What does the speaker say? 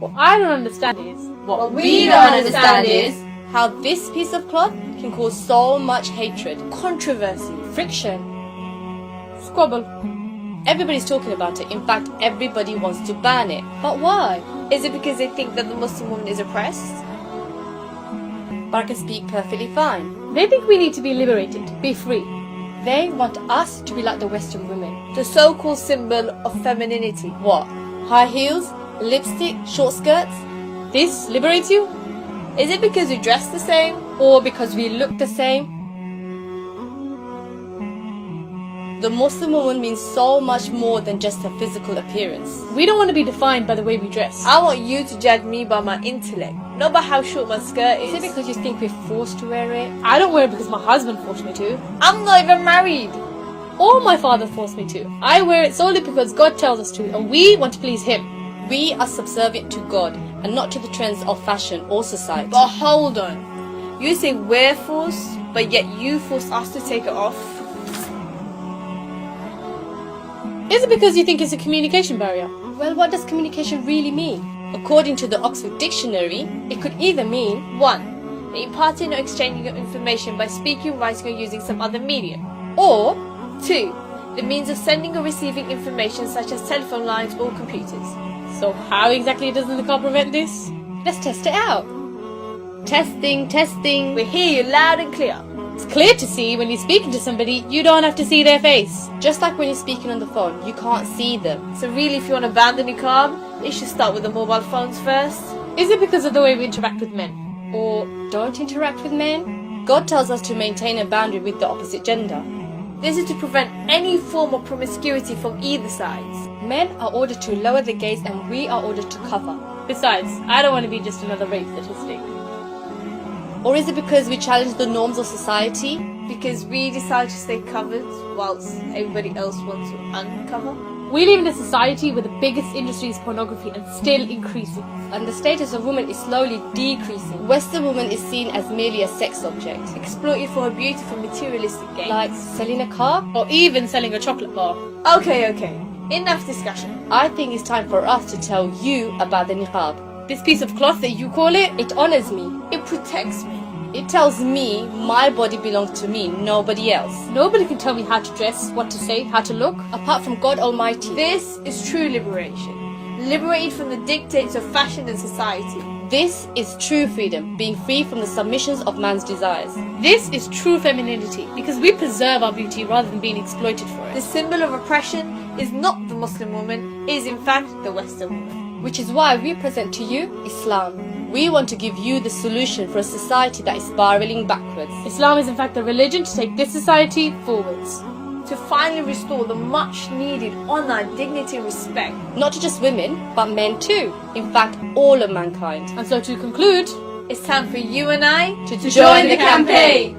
What I don't understand is... What we don't understand is how this piece of cloth can cause so much hatred, controversy, friction, squabble. Everybody's talking about it. In fact, everybody wants to ban it. But why? Is it because they think that the Muslim woman is oppressed? But I can speak perfectly fine. They think we need to be liberated, be free. They want us to be like the Western women, the so-called symbol of femininity. What? High heels, lipstick, short skirts? This liberates you? Is it because we dress the same? Or because we look the same? The Muslim woman means so much more than just her physical appearance. We don't want to be defined by the way we dress. I want you to judge me by my intellect, not by how short my skirt is. Is it because you think we're forced to wear it? I don't wear it because my husband forced me to. I'm not even married. Or my father forced me to. I wear it solely because God tells us to, and we want to please Him. We are subservient to God and not to the trends of fashion or society. But hold on. You say we're forced, but yet you force us to take it off? Is it because you think it's a communication barrier? Well, what does communication really mean? According to the Oxford Dictionary, it could either mean 1. The imparting or exchanging of information by speaking, writing or using some other medium. or 2. The means of sending or receiving information such as telephone lines or computers. So how exactly does the Naqab prevent this? let's test it out. Testing, testing. We hear you loud and clear. It's clear to see when you're speaking to somebody, you don't have to see their face. Just like when you're speaking on the phone, you can't see them. So really, if you want to ban the niqab, it should start with the mobile phones first. Is it because of the way we interact with men? Or don't interact with men. God tells us to maintain a boundary with the opposite gender. This is to prevent any form of promiscuity from either sides. Men are ordered to lower the gaze and we are ordered to cover. Besides, I don't want to be just another rape statistic. Or is it because we challenge the norms of society? Because we decide to stay covered whilst everybody else wants to uncover. We live in a society where the biggest industry is pornography and still increasing. And the status of woman is slowly decreasing. Western woman is seen as merely a sex object, Exploited for her beautiful materialistic gains. like selling a car. Or even selling a chocolate bar. Okay. Enough discussion. I think it's time for us to tell you about the niqab. This piece of cloth that you call it, It honors me. It protects me. It tells me my body belongs to me, nobody else. nobody can tell me how to dress, what to say, how to look. Apart from God Almighty. This is true liberation. Liberated from the dictates of fashion and society. This is true freedom, being free from the submissions of man's desires. This is true femininity because we preserve our beauty rather than being exploited for The it. symbol of oppression is not the Muslim woman, it is in fact the Western woman. Which is why we present to you Islam. We want to give you the solution for a society that is spiraling backwards. Islam is in fact the religion to take this society forwards. To finally restore the much needed honour, dignity and respect. Not to just women, but men too. In fact, all of mankind. And so to conclude, It's time for you and I To join the campaign.